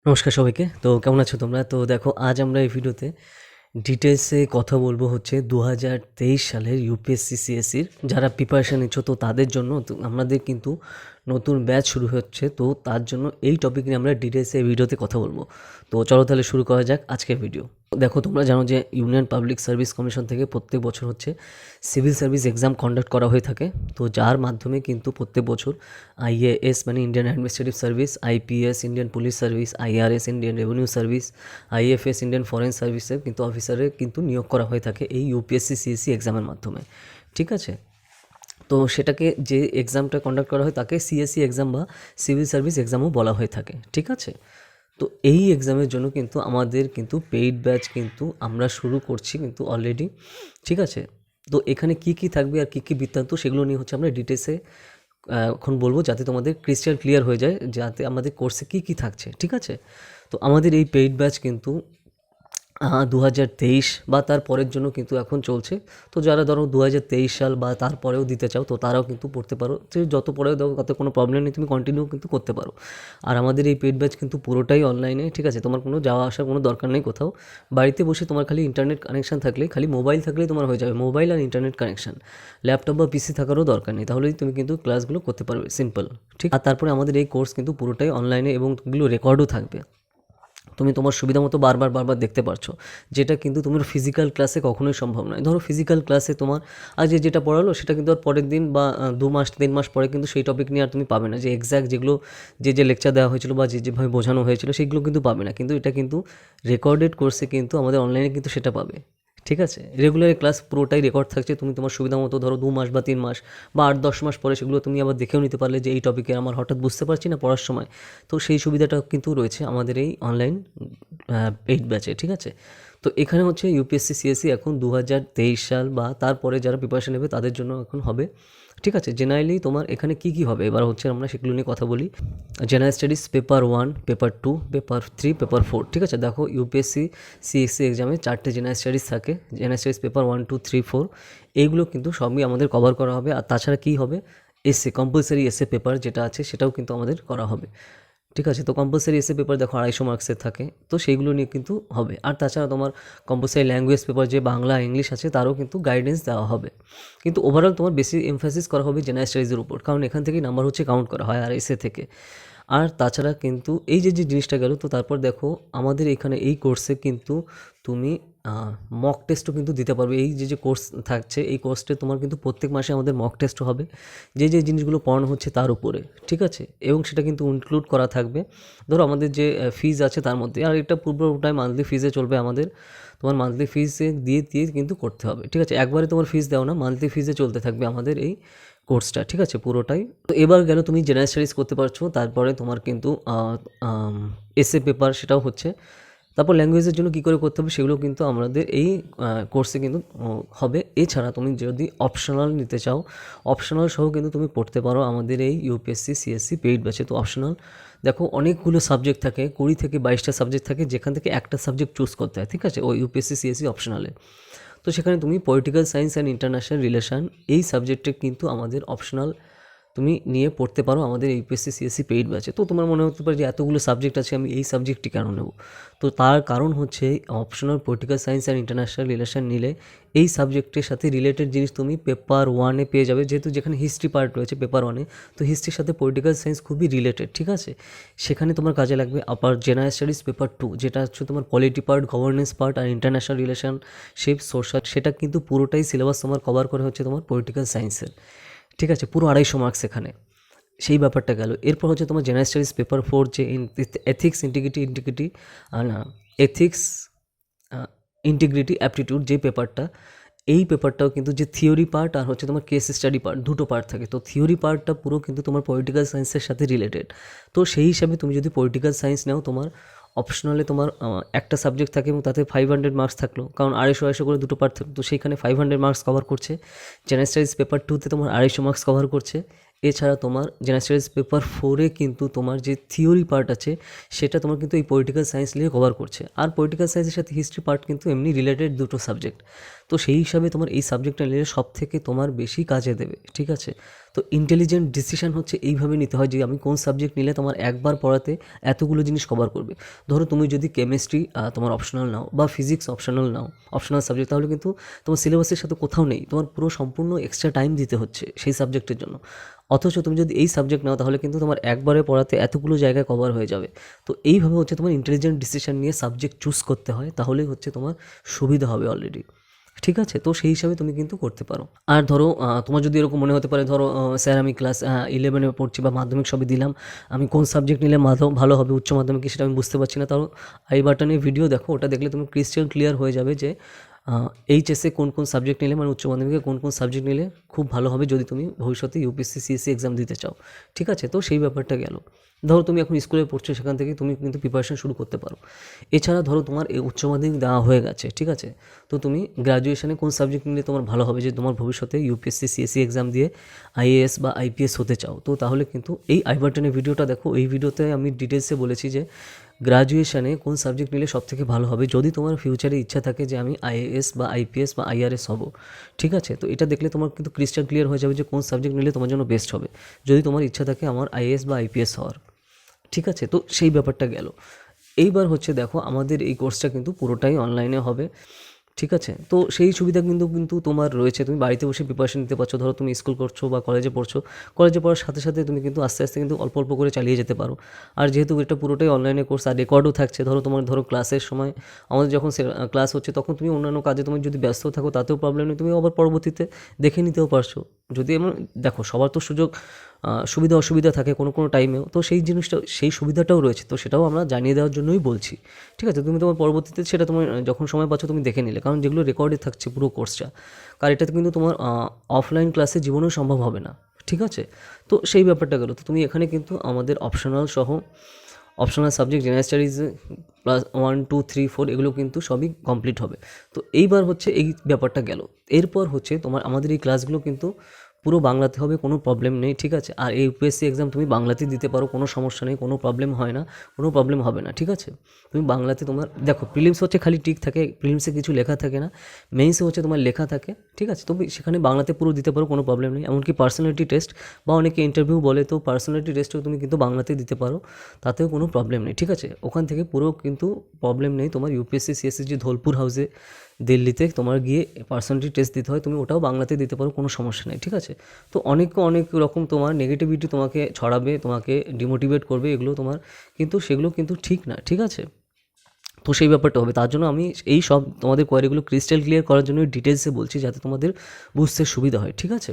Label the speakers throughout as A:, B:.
A: নমস্কার সবাইকে। তো কেমন আছো তোমরা? তো দেখো আজ আমরা এই ভিডিওতে ডিটেলসে কথা বলবো হচ্ছে 2023 সালের ইউপিএসসি সিএসসির যারা প্রিপারেশন নিচ্ছ তো তাদের জন্য তো আমাদের কিন্তু নতুন ব্যাচ শুরু হচ্ছে। তো তার জন্য এই টপিক নিয়ে আমরা ডিটেলসে এই ভিডিওতে কথা বলবো। তো চলো তাহলে শুরু করা যাক আজকের ভিডিও। দেখো তোমরা জানো যে ইউনিয়ন পাবলিক সার্ভিস কমিশন থেকে প্রত্যেক বছর হচ্ছে সিভিল সার্ভিস এক্সাম কন্ডাক্ট করা হয়ে থাকে। তো যার মাধ্যমে কিন্তু প্রত্যেক বছর আইএএস মানে Indian administrative service, IPS Indian police service, IRS Indian revenue service, IFS Indian foreign সার্ভিসে কিন্তু অফিসারে কিন্তু নিয়োগ করা হয়ে থাকে এই ইউপিএসসি সিএসসি এক্সামের মাধ্যমে। ঠিক আছে, তো সেটাকে যে এক্সামটা কন্ডাক্ট করা হয় তাকে সিএসসি এক্সাম বা সিভিল সার্ভিস এক্সামও বলা হয়ে থাকে। ঠিক আছে, তো এই এক্সামের জন্য কিন্তু আমাদের কিন্তু পেইড ব্যাচ কিন্তু আমরা শুরু করছি কিন্তু অলরেডি। ঠিক আছে, তো এখানে কি কি থাকবে আর কী কী বৃত্তান্ত সেগুলো নিয়ে হচ্ছে আমরা ডিটেলসে এখন বলবো, যাতে তোমাদের ক্রিস্টাল ক্লিয়ার হয়ে যায় যাতে আমাদের কোর্সে কী কী থাকছে। ঠিক আছে, তো আমাদের এই পেইড ব্যাচ কিন্তু 2023 বা তার পরের জন্য কিন্তু এখন চলছে। তো যারা ধরো 2023 সাল বা তারপরেও দিতে চাও তো তারাও কিন্তু পড়তে পারো, তো যত পরেও দাও তাতে কোনো প্রবলেম নেই, তুমি কন্টিনিউ কিন্তু করতে পারো। আর আমাদের এই পেইড ব্যাচ কিন্তু পুরোটাই অনলাইনে। ঠিক আছে, তোমার কোনো যাওয়া আসার কোনো দরকার নেই কোথাও। বাড়িতে বসে তোমার খালি ইন্টারনেট কানেকশান থাকলেই, খালি মোবাইল থাকলেই তোমার হয়ে যাবে, মোবাইল আর ইন্টারনেট কানেকশান। ল্যাপটপ বা পিসি থাকারও দরকার নেই, তাহলেই তুমি কিন্তু ক্লাসগুলো করতে পারবে, সিম্পল। ঠিক, আর তারপরে আমাদের এই কোর্স কিন্তু পুরোটাই অনলাইনে এবং এগুলো রেকর্ডও থাকবে, তুমি তোমার সুবিধা মতো বারবার দেখতে পারছো, যেটা কিন্তু তোমার ফিজিক্যাল ক্লাসে কখনোই সম্ভব নয়। ধরো ফিজিক্যাল ক্লাসে তোমার আজ যেটা পড়ালো সেটা কিন্তু আর পরের দিন বা 2 মাস 3 মাস পরে কিন্তু সেই টপিক নিয়ে আর তুমি পাবে না, যে এক্স্যাক্ট যেগুলো যে লেকচার দেওয়া হয়েছিল বা যেভাবে বোঝানো হয়েছিল সেগুলো কিন্তু পাবে না। কিন্তু এটা কিন্তু রেকর্ডেড কোর্সে কিন্তু আমাদের অনলাইনে কিন্তু সেটা পাবে। ঠিক আছে, রেগুলার ক্লাস পুরোটাই রেকর্ড থাকছে, তুমি তোমার সুবিধা মতো ধরো 2 মাস বা 3 মাস বা 8-10 মাস পরে সেগুলো তুমি আবার দেখেও নিতে পারলে, যে এই টপিকে আমার হঠাৎ বুঝতে পারছি না পড়ার সময়। তো সেই সুবিধাটা কিন্তু রয়েছে আমাদের এই অনলাইন পেইড ব্যাচে। ঠিক আছে, তো এখানে হচ্ছে ইউপিএসসি সিএসসি এখন 2023 সাল বা তারপরে যারা প্রিপারেশন নেবে তাদের জন্য এখন হবে। ঠিক আছে, জেনারেলি তোমার এখানে কি কি হবে এবার হচ্ছে আমরা সেগুলো নিয়ে কথা বলি। General studies paper 1, paper 2, paper 3, paper 4। ঠিক আছে, দেখো ইউপিএসসি সিএসসি এক্সামে 4টে জেনারেল স্টাডিজ থাকে। জেনারেল স্টাডিজ পেপার 1, 2, 3, 4 এইগুলো কিন্তু সবই আমাদের কভার করা হবে। আর তাছাড়া কী হবে, এসে কম্পালসারি এসে পেপার যেটা আছে সেটাও কিন্তু আমাদের করা হবে। ঠিক আছে, তো কম্পালসারি এসে পেপার দেখো 250 মার্কসের থাকে, তো সেইগুলো নিয়ে কিন্তু হবে। আর তাছাড়া তোমার কম্পালসারি ল্যাঙ্গুয়েজ পেপার যে বাংলা ইংলিশ আছে তারও কিন্তু গাইডেন্স দেওয়া হবে। কিন্তু ওভারঅল তোমার বেশি এমফাসিস করা হবে জেনারেল স্টাডিজের উপর, কারণ এখান থেকেই নাম্বার হচ্ছে কাউন্ট করা হয় আর এসে থেকে। আর তাছাড়া কিন্তু এই যে জিনিসটা গেল, তো তারপর দেখো আমাদের এখানে এই কোর্সে কিন্তু তুমি মক টেস্টও কিন্তু দিতে পারবে। এই যে কোর্স থাকছে এই কোর্সটা তোমার কিন্তু প্রত্যেক মাসে আমাদের মক টেস্টও হবে, যে জিনিসগুলো পড়ানো হচ্ছে তার উপরে। ঠিক আছে, এবং সেটা কিন্তু ইনক্লুড করা থাকবে ধরো আমাদের যে ফিজ আছে তার মধ্যে। আর এটা পুরোটাই মান্থলি ফিজে চলবে আমাদের, তোমার মান্থলি ফিজে দিয়ে কিন্তু করতে হবে। ঠিক আছে, একবারে তোমার ফিজ দাও না, মান্থলি ফিজে চলতে থাকবে আমাদের এই কোর্সটা। ঠিক আছে, পুরোটাই। তো এবার গেল তুমি জেনারেল স্টাডিজ করতে পারছো, তারপরে তোমার কিন্তু এসএ পেপার সেটাও হচ্ছে। তারপর ল্যাঙ্গুয়েজের জন্য কী করে করতে হবে সেগুলো কিন্তু আমাদের এই কোর্সে কিন্তু হবে। এছাড়া তুমি যদি অপশনাল নিতে চাও, অপশনাল সহ কিন্তু তুমি পড়তে পারো আমাদের এই ইউপিএসসি সিএসসি পেইড ব্যাচে। তো অপশনাল দেখো অনেকগুলো সাবজেক্ট থাকে, 20 থেকে 22টা সাবজেক্ট থাকে, যেখান থেকে একটা সাবজেক্ট চুজ করতে হয়। ঠিক আছে, ওই ইউপিএসসি সিএসসি অপশনালে। তো সেখানে তুমি political science and international relation এই সাবজেক্টে কিন্তু আমাদের অপশনাল তুমি নিয়ে পড়তে পারো আমাদের ইউপিএসসি সিএসসি পেইড ব্যাচে। তো তোমার মনে হতে পারে যে এতগুলো সাবজেক্ট আছে আমি এই সাবজেক্টটি কেন নেব, তো তার কারণ হচ্ছে optional political science and international relation নিলে এই সাবজেক্টের সাথে রিলেটেড জিনিস তুমি পেপার 1-এ পেয়ে যাবে, যেহেতু যেখানে হিস্ট্রি পার্ট রয়েছে পেপার 1-এ, তো হিস্ট্রির সাথে পলিটিক্যাল সায়েন্স খুবই রিলেটেড। ঠিক আছে, সেখানে তোমার কাজে লাগবে। আবার জেনারেল স্টাডিজ পেপার 2 যেটা হচ্ছে তোমার পলিটি পার্ট, গভর্নেন্স পার্ট আর ইন্টারন্যাশনাল রিলেশনশিপ সোশ্যাল, সেটা কিন্তু পুরোটাই সিলেবাস তোমার কভার করে হচ্ছে তোমার পলিটিক্যাল সায়েন্সের। ঠিক আছে, পুরো 250 মার্কস এখানে, সেই ব্যাপারটা গেল। এরপর হচ্ছে তোমার জেনারেল স্টাডিজ পেপার 4 যে এথিক্স ইন্টিগ্রিটি না এথিক্স ইন্টিগ্রিটি অ্যাপটিটিউড যে পেপারটা, এই পেপারটাও কিন্তু যে থিওরি পার্ট আর হচ্ছে তোমার কেস স্টাডি পার্ট দুটো পার্ট থাকে। তো থিওরি পার্টটা পুরো কিন্তু তোমার পলিটিক্যাল সায়েন্সের সাথে রিলেটেড। তো সেই হিসাবে তুমি যদি পলিটিক্যাল সায়েন্স নাও, তোমার অপশনালে তোমার একটা সাবজেক্ট থাকে এবং তাতে 500 মার্কস থাকলো, কারণ 250 করে দুটো পার্ট থাকলো, তো সেইখানে 500 মার্কস কভার করছে। জেনারেল স্টাডিজ পেপার 2-তে তোমার 250 মার্কস কভার করছে। এছাড়া তোমার জেনারেল স্টাডিজ পেপার 4-এ কিন্তু তোমার যে থিওরি পার্ট আছে সেটা তোমার কিন্তু এই পলিটিক্যাল সায়েন্স নিয়ে কভার করছে। আর পলিটিক্যাল সায়েন্সের সাথে হিস্ট্রি পার্ট কিন্তু এমনি রিলেটেড দুটো সাবজেক্ট। তো সেই হিসাবে তোমার এই সাবজেক্টটা নিলে সব থেকে তোমার বেশি কাজে দেবে, ঠিক আছে। তো ইন্টেলিজেন্ট ডিসিশন হচ্ছে এইভাবে নিতে হয় যে আমি কোন সাবজেক্ট নিলে তোমার একবার পড়াতে এতগুলো জিনিস কভার করবে। ধরো তুমি যদি কেমিস্ট্রি তোমার অপশনাল নাও বা ফিজিক্স অপশনাল নাও, অপশনাল সাবজেক্ট, তাহলে কিন্তু তোমার সিলেবাসের সাথে কোথাও নেই, তোমার পুরো সম্পূর্ণ এক্সট্রা টাইম দিতে হচ্ছে সেই সাবজেক্টের জন্য। অথচ তুমি যদি এই সাবজেক্ট নাও তাহলে কিন্তু তোমার একবারে পড়াতে এতগুলো জায়গায় কভার হয়ে যাবে। তো এইভাবে হচ্ছে তোমার ইন্টেলিজেন্ট ডিসিশন নিয়ে সাবজেক্ট চুজ করতে হয়, তাহলেই হচ্ছে তোমার সুবিধা হবে অলরেডি, ঠিক আছে। তো সেই হিসাবে তুমি কিন্তু করতে পারো। আর ধরো তোমার যদি এরকম মনে হতে পারে, ধরো স্যার আমি ক্লাস 11-এ পড়ছি বা মাধ্যমিক সবই দিলাম, আমি কোন সাবজেক্ট নিলে ভালো হবে উচ্চ মাধ্যমিকে সেটা আমি বুঝতে পারছি না, তাহলে আই বাটনে ভিডিও দেখো, ওটা দেখলে তুমি ক্রিস্টাল ক্লিয়ার হয়ে যাবে যে এইচএসে কোন কোন সাবজেক্ট নিলে মানে উচ্চ মাধ্যমিকে কোন কোন সাবজেক্ট নিলে খুব ভালো হবে যদি তুমি ভবিষ্যতে ইউপিএসসি সিএসসি এক্সাম দিতে চাও, ঠিক আছে। তো সেই ব্যাপারটা গেল। ধরো তুমি এখন স্কুলে পড়ছো, সেখান থেকে তুমি কিন্তু প্রিপারেশন শুরু করতে পারো। এছাড়া ধরো তোমার এই উচ্চ মাধ্যমিক দেওয়া হয়ে গেছে, ঠিক আছে, তো তুমি গ্র্যাজুয়েশনে কোন সাবজেক্ট নিলে তোমার ভালো হবে যে তোমার ভবিষ্যতে ইউপিএসসি সিএসসি এক্সাম দিয়ে আইএএস বা আইপিএস হতে চাও, তো তাহলে কিন্তু এই আই বাটনের ভিডিওটা দেখো। এই ভিডিওতে আমি ডিটেলসে বলেছি যে গ্র্যাজুয়েশনে কোন সাবজেক্ট নিলে সবথেকে ভালো হবে যদি তোমার ফিউচারে ইচ্ছা থাকে যে আমি আইএএস বা আইপিএস বা আইআরএস হব, ঠিক আছে। তো এটা দেখলে তোমার কিন্তু ক্রিস্টাল ক্লিয়ার হয়ে যাবে যে কোন সাবজেক্ট নিলে তোমার জন্য বেস্ট হবে যদি তোমার ইচ্ছা থাকে আমার আইএএস বা আইপিএস হওয়ার, ঠিক আছে। তো সেই ব্যাপারটা গেল। এইবার হচ্ছে দেখো আমাদের এই কোর্সটা কিন্তু পুরোটাই অনলাইনে হবে, ঠিক আছে। তো সেই সুবিধা কিন্তু কিন্তু তোমার রয়েছে, তুমি বাড়িতে বসে প্রিপারেশন নিতে পারছো। ধরো তুমি স্কুল করছো বা কলেজে পড়ছো, কলেজে পড়ার সাথে সাথে তুমি কিন্তু আস্তে আস্তে কিন্তু অল্প অল্প করে চালিয়ে যেতে পারো। আর যেহেতু এটা পুরোটাই অনলাইনে কোর্স আর রেকর্ডও থাকছে, ধরো ক্লাসের সময় আমাদের যখন ক্লাস হচ্ছে তখন তুমি অন্যান্য কাজে তুমি যদি ব্যস্ত থাকো তাতেও প্রবলেম নেই, তুমি আবার পরবর্তীতে দেখে নিতেও পারছো। যদি এমন দেখো সবার তো সুবিধা অসুবিধা থাকে কোনো কোনো টাইমেও, তো সেই জিনিসটা সেই সুবিধাটাও রয়েছে, তো সেটাও আমরা জানিয়ে দেওয়ার জন্যই বলছি, ঠিক আছে। তুমি তোমার পরবর্তীতে সেটা তোমার যখন সময় পাচ্ছ তুমি দেখে নিলে, কারণ যেগুলো রেকর্ডে থাকছে পুরো কোর্সটা, কারণ এটাতে কিন্তু তোমার অফলাইন ক্লাসে জীবনেও সম্ভব হবে না, ঠিক আছে। তো সেই ব্যাপারটা গেলো। তো তুমি এখানে কিন্তু আমাদের optional subject general studies plus 1 2 3 4 এগুলো কিন্তু সবই কমপ্লিট হবে। তো এইবার হচ্ছে এই ব্যাপারটা গেল। এরপর হচ্ছে তোমার আমাদের এই ক্লাসগুলো কিন্তু পুরো বাংলাতে হবে, কোনো প্রবলেম নেই, ঠিক আছে। আর এই ইউপিএসসি এক্সাম তুমি বাংলাতেই দিতে পারো, কোনো সমস্যা নেই, কোনো প্রবলেম হয় না, কোনো প্রবলেম হবে না, ঠিক আছে। তুমি বাংলাতে তোমার দেখো প্রিলিমস হচ্ছে খালি টিক থাকে, প্রিলিমসে কিছু লেখা থাকে না, মেইনসে হচ্ছে তোমার লেখা থাকে, ঠিক আছে। তুমি সেখানে বাংলাতে পুরো দিতে পারো, কোনো প্রবলেম নেই। এমনকি পার্সোনালিটি টেস্ট বা অনেকে ইন্টারভিউ বলে, তো পার্সোনালিটি টেস্টও তুমি কিন্তু বাংলাতেই দিতে পারো, তাতেও কোনো প্রবলেম নেই, ঠিক আছে। ওখান থেকে পুরো কিন্তু প্রবলেম নেই। তোমার ইউপিএসসি সিএসসি যে ধোলপুর হাউসে দিল্লিতে তোমার গিয়ে পার্সোনালিটি টেস্ট দিতে হয়, তুমি ওটাও বাংলাতে দিতে পারো, কোনো সমস্যা নেই, ঠিক আছে। তো অনেক রকম তোমার নেগেটিভিটি তোমাকে ছড়াবে, তোমাকে ডিমোটিভেট করবে, এগুলো তোমার কিন্তু সেগুলো কিন্তু ঠিক না, ঠিক আছে। তো সেই ব্যাপারটা হবে, তার জন্য আমি এই সব তোমাদের কোয়ারিগুলো ক্রিস্টাল ক্লিয়ার করার জন্য ডিটেলসে বলছি যাতে তোমাদের বুঝতে সুবিধা হয়, ঠিক আছে।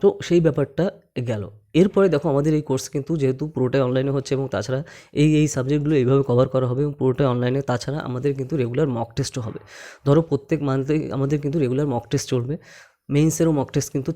A: তো সেই ব্যাপারটা গেল। এরপরে দেখো আমাদের এই কোর্স কিন্তু যেহেতু পুরোটাই অনলাইনে হচ্ছে এবং তাছাড়া এই সাবজেক্টগুলো এইভাবে কভার করা হবে এবং পুরোটাই অনলাইনে, তাছাড়া আমাদের কিন্তু রেগুলার মক টেস্টও হবে। ধরো প্রত্যেক মান্থে আমাদের কিন্তু রেগুলার মক টেস্ট চলবে, মেইনসেরও মক টেস্ট কিন্তু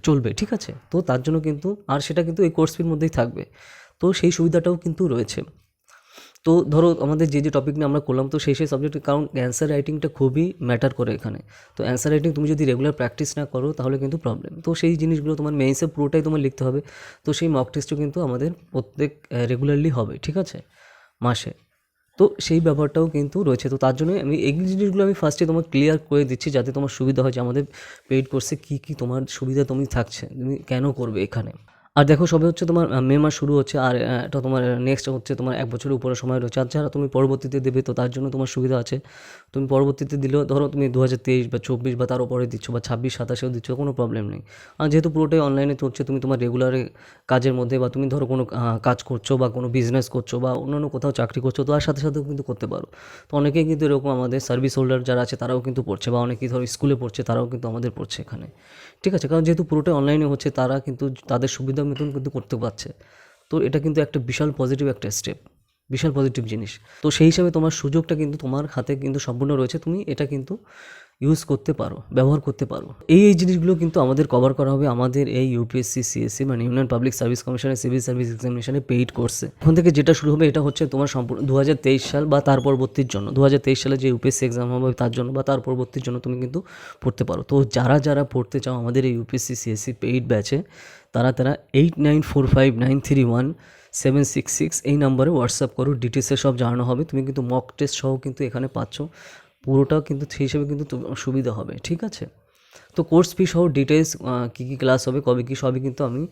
A: চলবে, ঠিক আছে। তো তার জন্য কিন্তু আর সেটা কিন্তু এই কোর্স ফির মধ্যেই থাকবে, তো সেই সুবিধাটাও কিন্তু রয়েছে। তো ধরো আমাদের যে টপিক নিয়ে আমরা করলাম, তো সেই সাবজেক্টে কারণ অ্যান্সার রাইটিংটা খুবই ম্যাটার করে এখানে। তো অ্যান্সার রাইটিং তুমি যদি রেগুলার প্র্যাকটিস না করো তাহলে কিন্তু প্রবলেম। তো সেই জিনিসগুলো তোমার মেইনসে পুরোটাই তোমার লিখতে হবে। তো সেই মক টেস্টও কিন্তু আমাদের প্রত্যেক রেগুলারলি হবে, ঠিক আছে, মাসে। তো সেই ব্যাপারটাও কিন্তু রয়েছে। তো তার জন্যই আমি এই জিনিসগুলো আমি ফার্স্টে তোমার ক্লিয়ার করে দিচ্ছি যাতে তোমার সুবিধা হয় যে আমাদের পেইড কোর্সে কী কী তোমার সুবিধা তুমি থাকছে, তুমি কেন করবে এখানে। আর দেখো সবে হচ্ছে তোমার মে মাস শুরু হচ্ছে, আর এটা তোমার নেক্সট হচ্ছে তোমার 1 বছরের উপরে সময় রয়েছে। আর যারা তুমি পরবর্তীতে দেবে তো তার জন্য তোমার সুবিধা আছে, তুমি পরবর্তীতে দিলেও ধরো তুমি 2023 বা 24 বা তারও পরে দিচ্ছ বা 26 27এও দিচ্ছ, কোনো প্রবলেম নেই। আর যেহেতু পুরোটাই অনলাইনে চলছে, তুমি তোমার রেগুলার কাজের মধ্যে বা তুমি ধরো কোনো কাজ করছো বা কোনো বিজনেস করছো বা অন্যান্য কোথাও চাকরি করছো, তো তার সাথে সাথেও কিন্তু করতে পারো। তো অনেকেই কিন্তু এরকম আমাদের সার্ভিস হোল্ডার যারা আছে তারাও কিন্তু পড়ছে, বা অনেকেই ধরো স্কুলে পড়ছে তারাও কিন্তু আমাদের পড়ছে এখানে, ঠিক আছে। কারণ যেহেতু পুরোটাই অনলাইনে হচ্ছে তারা কিন্তু তাদের সুবিধা মতন কিন্তু করতে পারছে। তো এটা কিন্তু একটা বিশাল পজিটিভ একটা স্টেপ, বিশাল পজিটিভ জিনিস। তো সেই হিসাবে তোমার সুযোগটা কিন্তু তোমার হাতে কিন্তু সম্পূর্ণ রয়েছে, তুমি এটা কিন্তু ইউজ করতে পারো, ব্যবহার করতে পারো। এই জিনিসগুলো কিন্তু আমাদের কভার করা হবে আমাদের এই ইউপিএসসি সিএসসি মানে ইউনিয়ন পাবলিক সার্ভিস কমিশনের সিভিল সার্ভিস এক্সামিনেশনে পেইড কোর্সে। এখন থেকে যেটা শুরু হবে এটা হচ্ছে তোমার সম্পূর্ণ 2023 সাল বা তার পরবর্তীর জন্য, 2023 সালে যে ইউপিএসসি এক্সাম হবে তার জন্য বা তার পরবর্তীর জন্য তুমি কিন্তু পড়তে পারো। তো যারা পড়তে চাও আমাদের এই ইউপিএসসি সিএসসি পেইড ব্যাচে, তারা 8945931766 এই নাম্বারে হোয়াটসঅ্যাপ করো, ডিটেলসে সব জানানো হবে। তুমি কিন্তু মক টেস্ট সহ কিন্তু এখানে পাচ্ছ, পুরোটা কিন্তু সেই হিসেবে কিন্তু সুবিধা হবে, ঠিক আছে। তো কোর্স ফি সহ ডিটেলস, কী কী ক্লাস হবে, কবে কী, সবই কিন্তু আমি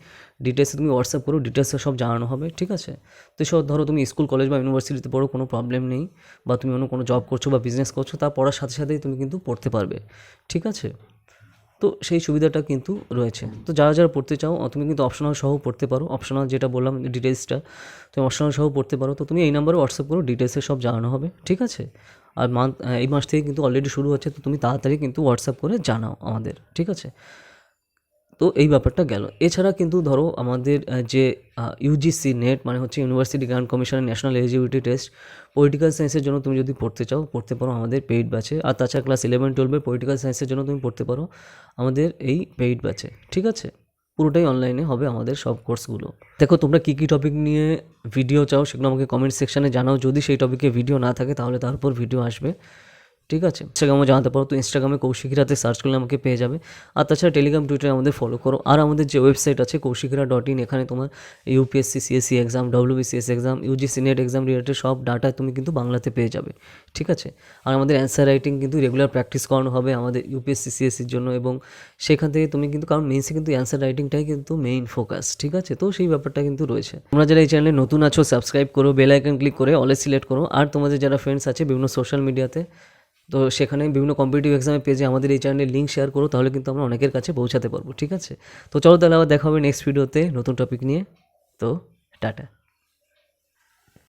A: ডিটেলসে তুমি হোয়াটসঅ্যাপ করো, ডিটেলসে সব জানানো হবে, ঠিক আছে। তো সব ধরো তুমি স্কুল কলেজ বা ইউনিভার্সিটিতে পড়ো, কোনো প্রবলেম নেই, বা তুমি অন্য কোনো জব করছো বা বিজনেস করছো, তা পড়ার সাথে সাথেই তুমি কিন্তু পড়তে পারবে, ঠিক আছে। তো সেই সুবিধাটা কিন্তু রয়েছে। তো যারা পড়তে চাও তুমি কিন্তু অপশনাল সহ পড়তে পারো, অপশনাল যেটা বললাম ডিটেলসটা, তুমি অপশনাল সহ পড়তে পারো। তো তুমি এই নাম্বারে হোয়াটসঅ্যাপ করো, ডিটেলসে সব জানানো হবে, ঠিক আছে। আর এই মাস থেকে কিন্তু অলরেডি শুরু হচ্ছে, তো তুমি তাড়াতাড়ি কিন্তু হোয়াটসঅ্যাপ করে জানাও আমাদের, ঠিক আছে। তো এই ব্যাপারটা গেল। এছাড়া কিন্তু ধরো আমাদের যে ইউজিসি নেট মানে হচ্ছে ইউনিভার্সিটি গ্র্যান্ট কমিশনের ন্যাশনাল এলিজিবিলিটি টেস্ট, পলিটিক্যাল সায়েন্সের জন্য তুমি যদি পড়তে চাও পড়তে পারো আমাদের পেইড ব্যাচে। আর তাছাড়া ক্লাস 11-12 পলিটিক্যাল সায়েন্সের জন্য তুমি পড়তে পারো আমাদের এই পেইড ব্যাচে, ঠিক আছে। পুরোটাই অনলাইনে হবে আমাদের সব কোর্সগুলো। দেখো তোমরা কী কী টপিক নিয়ে ভিডিও চাও সেগুলো আমাকে কমেন্ট সেকশানে জানাও। যদি সেই টপিকে ভিডিও না থাকে তাহলে তারপর ভিডিও আসবে, ঠিক আছে। ইনস্টাগ্রামে জানাতে পারো, তো ইনস্টাগ্রামে কৌশিকীরাতে সার্চ করলে আমাকে পেয়ে যাবে। আর তাছাড়া টেলিগ্রাম, টুইটারে আমাদের ফলো করো। আর আমাদের যে ওয়েবসাইট আছে কৌশিকীরা.in, এখানে তোমার UPSC CSE exam, WBCS exam, UGC net exam related সব ডাটা তুমি কিন্তু বাংলাতে পেয়ে যাবে, ঠিক আছে। আর আমাদের অ্যান্সার রাইটিং কিন্তু রেগুলার প্র্যাকটিস করানো হবে আমাদের ইউপিএসসি সিএসসির জন্য, এবং সেখান থেকে তুমি কিন্তু, কারণ মেইনসে কিন্তু অ্যান্সার রাইটিংটাই কিন্তু মেইন ফোকাস, ঠিক আছে। তো সেই ব্যাপারটা কিন্তু রয়েছে। তোমরা যারা এই চ্যানেলে নতুন আছো সাবস্ক্রাইব করো, বেল আইকন ক্লিক করে অলে সিলেক্ট করো। আর তোমাদের যারা ফ্রেন্ডস আছে বিভিন্ন সোশ্যাল মিডিয়াতে, তো সেখানে বিভিন্ন কম্পিটিটিভ এক্সামের পেজে আমাদের এই চ্যানেলের লিঙ্ক শেয়ার করো, তাহলে কিন্তু আমরা অনেকের কাছে পৌঁছাতে পারবো, ঠিক আছে। তো চলো তাহলে আবার দেখা হবে নেক্সট ভিডিওতে নতুন টপিক নিয়ে। তো টাটা।